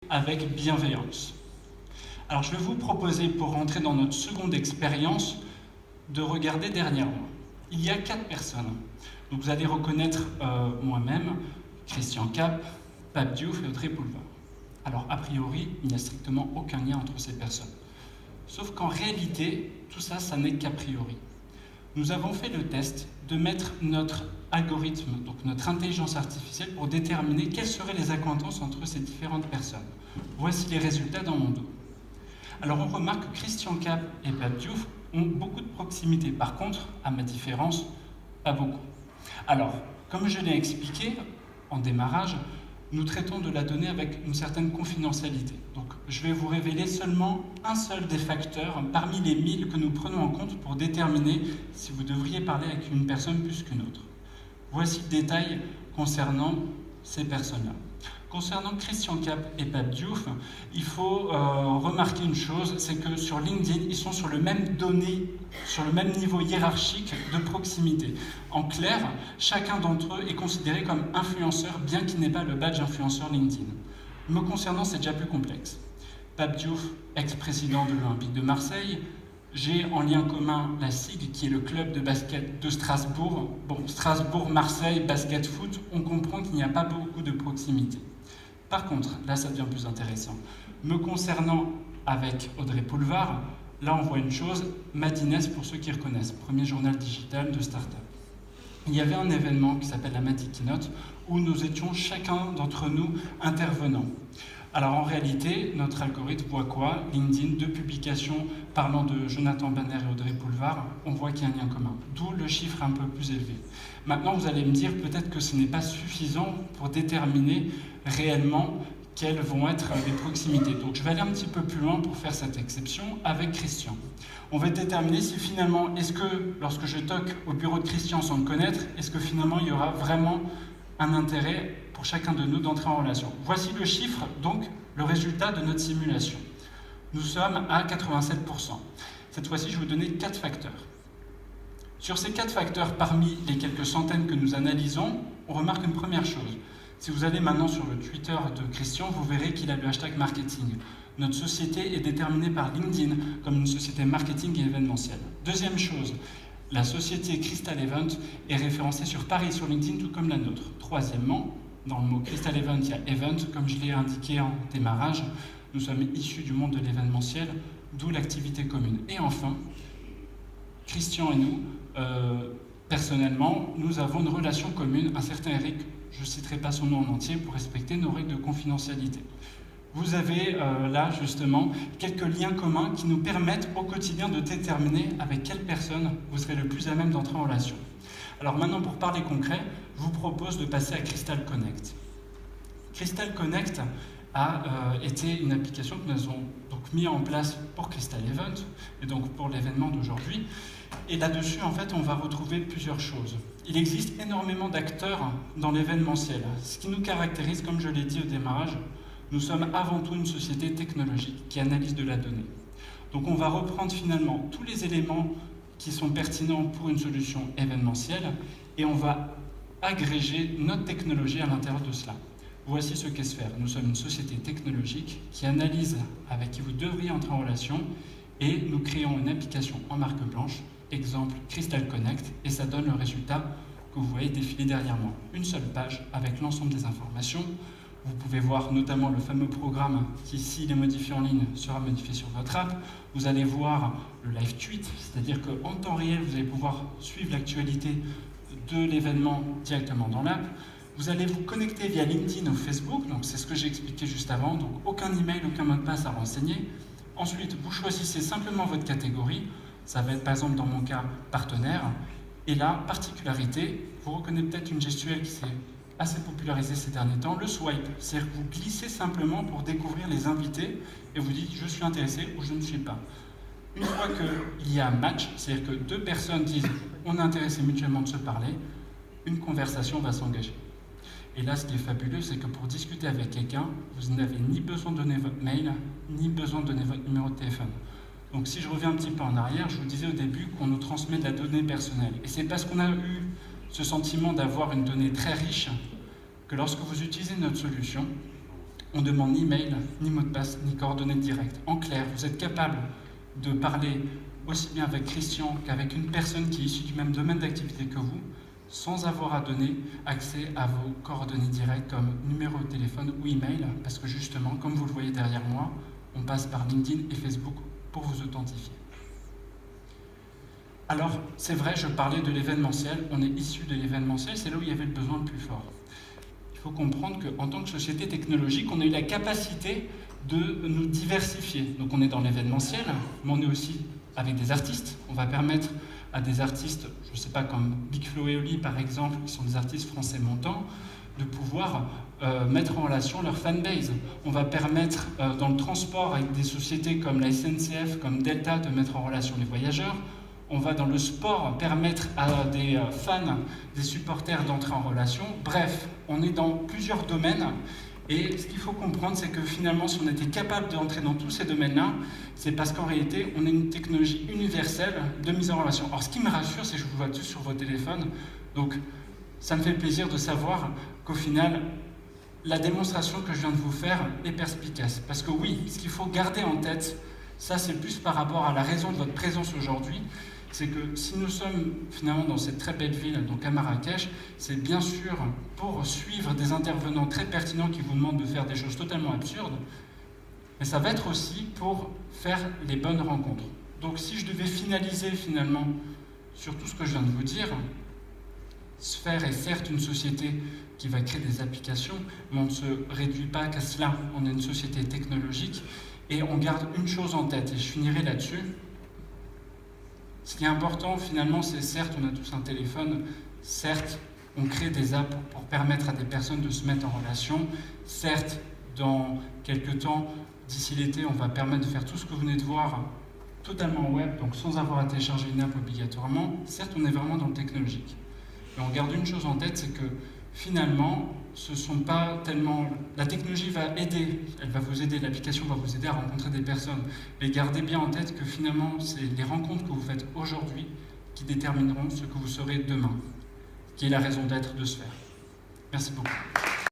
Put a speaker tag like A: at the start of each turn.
A: avec bienveillance. Alors je vais vous proposer, pour rentrer dans notre seconde expérience, de regarder derrière moi. Il y a 4 personnes. Donc vous allez reconnaître moi-même, Christian Cap, Pape Diouf et Audrey Pulvar. Alors a priori, il n'y a strictement aucun lien entre ces personnes. Sauf qu'en réalité, tout ça, ça n'est qu'a priori. Nous avons fait le test de mettre notre algorithme, donc notre intelligence artificielle, pour déterminer quelles seraient les accointances entre ces différentes personnes. Voici les résultats dans mon dos. Alors on remarque que Christian Cap et Pape Diouf ont beaucoup de proximité. Par contre, à ma différence, pas beaucoup. Alors, comme je l'ai expliqué en démarrage, nous traitons de la donnée avec une certaine confidentialité. Donc, je vais vous révéler seulement un seul des facteurs parmi les 1000 que nous prenons en compte pour déterminer si vous devriez parler avec une personne plus qu'une autre. Voici le détail concernant ces personnes-là. Concernant Christian Cap et Pape Diouf, il faut remarquer une chose, c'est que sur LinkedIn, ils sont sur le même niveau hiérarchique de proximité. En clair, chacun d'entre eux est considéré comme influenceur, bien qu'il n'ait pas le badge influenceur LinkedIn. Me concernant, c'est déjà plus complexe. Pape Diouf, ex-président de l'Olympique de Marseille, j'ai en lien commun la SIG, qui est le club de basket de Strasbourg. Bon, Strasbourg-Marseille, basket-foot, on comprend qu'il n'y a pas beaucoup de proximité. Par contre, là ça devient plus intéressant. Me concernant avec Audrey Pulvar, là on voit une chose, Madines pour ceux qui reconnaissent, premier journal digital de start-up. Il y avait un événement qui s'appelle la Madi Keynote où nous étions chacun d'entre nous intervenants. Alors en réalité, notre algorithme voit quoi? LinkedIn, 2 publications parlant de Jonathan Banner et Audrey Pulvar, on voit qu'il y a un lien commun, d'où le chiffre un peu plus élevé. Maintenant, vous allez me dire peut-être que ce n'est pas suffisant pour déterminer réellement quelles vont être les proximités. Donc je vais aller un petit peu plus loin pour faire cette exception avec Christian. On va déterminer si finalement, est-ce que lorsque je toque au bureau de Christian sans le connaître, est-ce que finalement il y aura vraiment un intérêt pour chacun de nous d'entrer en relation. Voici le chiffre, donc le résultat de notre simulation. Nous sommes à 87%. Cette fois-ci, je vais vous donner 4 facteurs. Sur ces 4 facteurs, parmi les quelques centaines que nous analysons, on remarque une première chose. Si vous allez maintenant sur le Twitter de Christian, vous verrez qu'il a le hashtag marketing. Notre société est déterminée par LinkedIn comme une société marketing et événementielle. Deuxième chose, la société Crystal Event est référencée sur Paris sur LinkedIn, tout comme la nôtre. Troisièmement, dans le mot Crystal Event, il y a Event, comme je l'ai indiqué en démarrage. Nous sommes issus du monde de l'événementiel, d'où l'activité commune. Et enfin, Christian et nous, personnellement, nous avons une relation commune, un certain Eric, je ne citerai pas son nom en entier pour respecter nos règles de confidentialité. Vous avez là, justement, quelques liens communs qui nous permettent au quotidien de déterminer avec quelle personne vous serez le plus à même d'entrer en relation. Alors maintenant, pour parler concret, je vous propose de passer à Crystal Connect. Crystal Connect a été une application que nous avons donc mis en place pour Crystal Event, et donc pour l'événement d'aujourd'hui. Et là-dessus, en fait, on va retrouver plusieurs choses. Il existe énormément d'acteurs dans l'événementiel. Ce qui nous caractérise, comme je l'ai dit au démarrage, nous sommes avant tout une société technologique qui analyse de la donnée. Donc on va reprendre finalement tous les éléments qui sont pertinents pour une solution événementielle et on va agréger notre technologie à l'intérieur de cela. Voici ce qu'est Sphere. Nous sommes une société technologique qui analyse avec qui vous devriez entrer en relation et nous créons une application en marque blanche, exemple Crystal Connect, et ça donne le résultat que vous voyez défiler derrière moi. Une seule page avec l'ensemble des informations. Vous pouvez voir notamment le fameux programme qui, s'il est modifié en ligne, sera modifié sur votre app. Vous allez voir le live tweet, c'est-à-dire qu'en temps réel, vous allez pouvoir suivre l'actualité de l'événement directement dans l'app. Vous allez vous connecter via LinkedIn ou Facebook, donc c'est ce que j'ai expliqué juste avant, donc aucun email, aucun mot de passe à renseigner. Ensuite, vous choisissez simplement votre catégorie, ça va être par exemple dans mon cas partenaire, et là, particularité, vous reconnaissez peut-être une gestuelle qui s'est assez popularisée ces derniers temps, le swipe, c'est-à-dire que vous glissez simplement pour découvrir les invités et vous dites je suis intéressé ou je ne suis pas. Une fois qu'il y a un match, c'est-à-dire que 2 personnes disent on est intéressé mutuellement de se parler, une conversation va s'engager. Et là, ce qui est fabuleux, c'est que pour discuter avec quelqu'un, vous n'avez ni besoin de donner votre mail, ni besoin de donner votre numéro de téléphone. Donc si je reviens un petit peu en arrière, je vous disais au début qu'on nous transmet de la donnée personnelle. Et c'est parce qu'on a eu ce sentiment d'avoir une donnée très riche que lorsque vous utilisez notre solution, on demande ni mail, ni mot de passe, ni coordonnées directes. En clair, vous êtes capable de parler aussi bien avec Christian qu'avec une personne qui est issue du même domaine d'activité que vous, sans avoir à donner accès à vos coordonnées directes comme numéro de téléphone ou email, parce que justement, comme vous le voyez derrière moi, on passe par LinkedIn et Facebook pour vous authentifier. Alors, c'est vrai, je parlais de l'événementiel, on est issu de l'événementiel, c'est là où il y avait le besoin le plus fort. Il faut comprendre qu'en tant que société technologique, on a eu la capacité de nous diversifier. Donc on est dans l'événementiel, mais on est aussi avec des artistes. On va permettre à des artistes, je ne sais pas, comme Big Flo et Oli par exemple, qui sont des artistes français montants, de pouvoir mettre en relation leur fanbase. On va permettre dans le transport avec des sociétés comme la SNCF, comme Delta, de mettre en relation les voyageurs. On va dans le sport permettre à des fans, des supporters d'entrer en relation. Bref, on est dans plusieurs domaines. Et ce qu'il faut comprendre, c'est que finalement, si on était capable d'entrer dans tous ces domaines-là, c'est parce qu'en réalité, on a une technologie universelle de mise en relation. Alors, ce qui me rassure, c'est que je vous vois tous sur vos téléphones. Donc, ça me fait plaisir de savoir qu'au final, la démonstration que je viens de vous faire est perspicace. Parce que oui, ce qu'il faut garder en tête, ça c'est plus par rapport à la raison de votre présence aujourd'hui, c'est que si nous sommes finalement dans cette très belle ville, donc à Marrakech, c'est bien sûr pour suivre des intervenants très pertinents qui vous demandent de faire des choses totalement absurdes, mais ça va être aussi pour faire les bonnes rencontres. Donc si je devais finaliser finalement sur tout ce que je viens de vous dire, Sphère est certes une société qui va créer des applications, mais on ne se réduit pas qu'à cela. On est une société technologique et on garde une chose en tête, et je finirai là-dessus. Ce qui est important finalement, c'est certes on a tous un téléphone, certes on crée des apps pour permettre à des personnes de se mettre en relation, certes dans quelques temps, d'ici l'été, on va permettre de faire tout ce que vous venez de voir totalement web, donc sans avoir à télécharger une app obligatoirement. Certes on est vraiment dans le technologique. Mais on garde une chose en tête, c'est que finalement, ce sont pas tellement... La technologie va aider, elle va vous aider, l'application va vous aider à rencontrer des personnes. Mais gardez bien en tête que finalement, c'est les rencontres que vous faites aujourd'hui qui détermineront ce que vous serez demain, qui est la raison d'être de Sphère. Merci beaucoup.